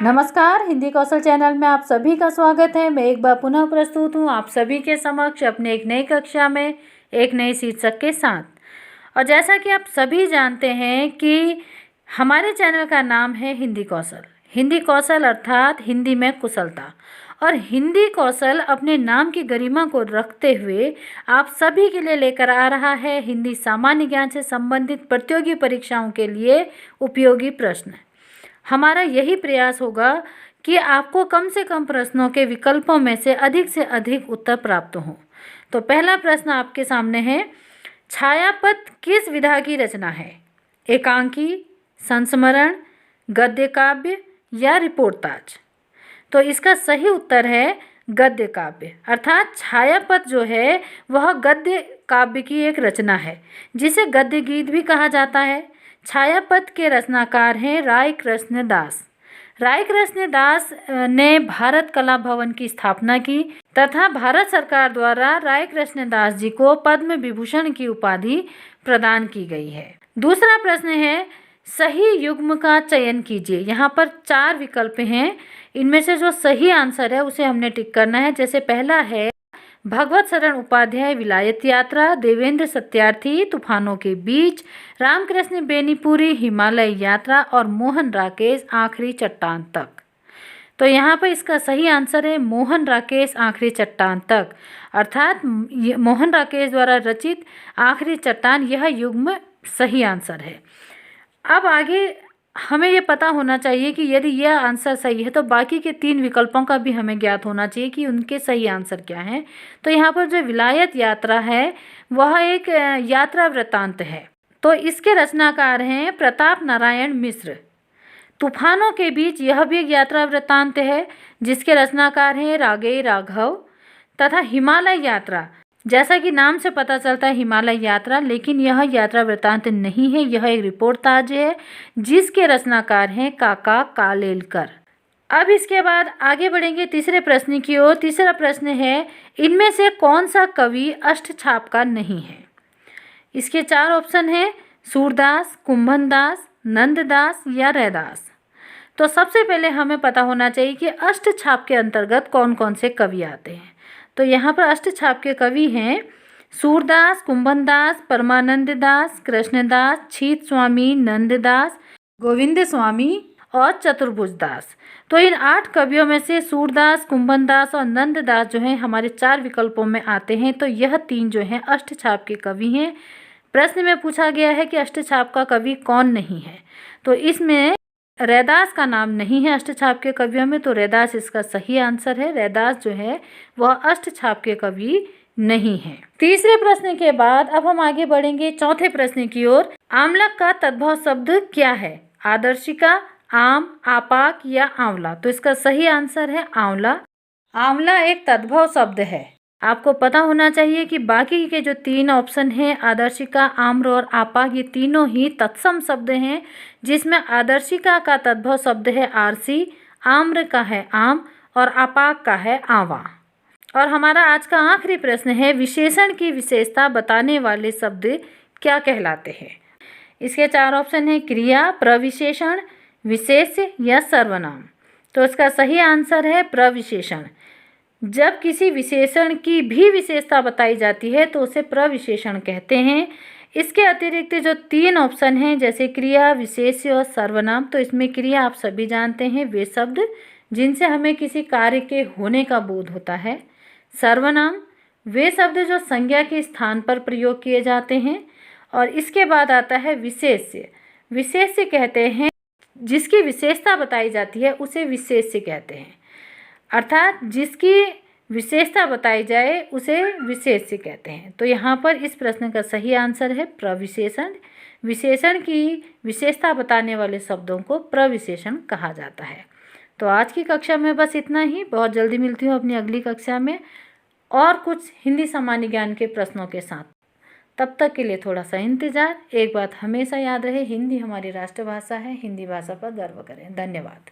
नमस्कार, हिंदी कौशल चैनल में आप सभी का स्वागत है। मैं एक बार पुनः प्रस्तुत हूँ आप सभी के समक्ष अपने एक नई कक्षा में एक नई शीर्षक के साथ। और जैसा कि आप सभी जानते हैं कि हमारे चैनल का नाम है हिंदी कौशल। हिंदी कौशल अर्थात हिंदी में कुशलता। और हिंदी कौशल अपने नाम की गरिमा को रखते हुए आप सभी के लिए लेकर आ रहा है हिंदी सामान्य ज्ञान से संबंधित प्रतियोगी परीक्षाओं के लिए उपयोगी प्रश्न। हमारा यही प्रयास होगा कि आपको कम से कम प्रश्नों के विकल्पों में से अधिक उत्तर प्राप्त हों। तो पहला प्रश्न आपके सामने है, छायापथ किस विधा की रचना है? एकांकी, संस्मरण, गद्य काव्य या रिपोर्टाज? तो इसका सही उत्तर है गद्य काव्य। अर्थात छायापथ जो है वह गद्य काव्य की एक रचना है जिसे गद्य गीत भी कहा जाता है। छायापथ के रचनाकार हैं राय कृष्ण दास। राय कृष्ण दास ने भारत कला भवन की स्थापना की तथा भारत सरकार द्वारा राय कृष्ण दास जी को पद्म विभूषण की उपाधि प्रदान की गई है। दूसरा प्रश्न है, सही युग्म का चयन कीजिए। यहाँ पर 4 विकल्प हैं, इनमें से जो सही आंसर है उसे हमने टिक करना है। जैसे पहला है भगवत शरण उपाध्याय विलायत यात्रा, देवेंद्र सत्यार्थी तूफानों के बीच, रामकृष्ण बेनीपुरी हिमालय यात्रा और मोहन राकेश आखिरी चट्टान तक। तो यहाँ पर इसका सही आंसर है मोहन राकेश आखिरी चट्टान तक। अर्थात मोहन राकेश द्वारा रचित आखिरी चट्टान यह युग्म सही आंसर है। अब आगे हमें ये पता होना चाहिए कि यदि यह आंसर सही है तो बाकी के 3 विकल्पों का भी हमें ज्ञात होना चाहिए कि उनके सही आंसर क्या हैं। तो यहाँ पर जो विलायत यात्रा है वह एक यात्रा वृत्तांत है, तो इसके रचनाकार हैं प्रताप नारायण मिश्र। तूफानों के बीच यह भी एक यात्रा वृत्तांत है जिसके रचनाकार हैं राघेय राघव। तथा हिमालय यात्रा, जैसा कि नाम से पता चलता है हिमालय यात्रा, लेकिन यह यात्रा वृत्तांत नहीं है, यह एक रिपोर्टाज है जिसके रचनाकार हैं काका कालेलकर। अब इसके बाद आगे बढ़ेंगे तीसरे प्रश्न की ओर। तीसरा प्रश्न है, इनमें से कौन सा कवि अष्टछाप का नहीं है? इसके 4 ऑप्शन हैं, सूरदास, कुंभनदास, नंददास या रैदास। तो सबसे पहले हमें पता होना चाहिए कि अष्टछाप के अंतर्गत कौन कौन से कवि आते हैं। तो यहाँ पर अष्टछाप के कवि हैं सूरदास, कुंभनदास, परमानंद दास, कृष्णदास, छीत स्वामी, नंददास, गोविंद स्वामी और चतुर्भुज दास। तो इन 8 कवियों में से सूरदास, कुंभनदास और नंददास जो हैं हमारे 4 विकल्पों में आते हैं। तो यह 3 जो हैं अष्टछाप के कवि हैं। प्रश्न में पूछा गया है कि अष्टछाप का कवि कौन नहीं है, तो इसमें रैदास का नाम नहीं है अष्टछाप के कवियों में, तो रैदास इसका सही आंसर है। रैदास जो है वह अष्टछाप के कवि नहीं है। तीसरे प्रश्न के बाद अब हम आगे बढ़ेंगे चौथे प्रश्न की ओर। आमलक का तद्भव शब्द क्या है? आदर्शिका, आम, आपाक या आंवला? तो इसका सही आंसर है आंवला। आंवला एक तद्भव शब्द है। आपको पता होना चाहिए कि बाकी के जो 3 ऑप्शन हैं आदर्शिका, आम्र और आपाक, ये तीनों ही तत्सम शब्द हैं, जिसमें आदर्शिका का तद्भव शब्द है आरसी, आम्र का है आम और आपाक का है आवा। और हमारा आज का आखिरी प्रश्न है, विशेषण की विशेषता बताने वाले शब्द क्या कहलाते हैं? इसके 4 ऑप्शन हैं, क्रिया, प्रविशेषण, विशेष्य या सर्वनाम। तो इसका सही आंसर है प्रविशेषण। जब किसी विशेषण की भी विशेषता बताई जाती है तो उसे प्रविशेषण कहते हैं। इसके अतिरिक्त जो 3 ऑप्शन हैं जैसे क्रिया, विशेष्य और सर्वनाम, तो इसमें क्रिया आप सभी जानते हैं वे शब्द जिनसे हमें किसी कार्य के होने का बोध होता है। सर्वनाम वे शब्द जो संज्ञा के स्थान पर प्रयोग किए जाते हैं। और इसके बाद आता है विशेष्य। विशेष्य कहते हैं जिसकी विशेषता बताई जाती है उसे विशेष्य कहते हैं। अर्थात जिसकी विशेषता बताई जाए उसे विशेष्य कहते हैं। तो यहाँ पर इस प्रश्न का सही आंसर है प्रविशेषण। विशेषण की विशेषता बताने वाले शब्दों को प्रविशेषण कहा जाता है। तो आज की कक्षा में बस इतना ही। बहुत जल्दी मिलती हूँ अपनी अगली कक्षा में और कुछ हिंदी सामान्य ज्ञान के प्रश्नों के साथ। तब तक के लिए थोड़ा सा इंतज़ार। एक बात हमेशा याद रहे, हिंदी हमारी राष्ट्रभाषा है। हिंदी भाषा पर गर्व करें। धन्यवाद।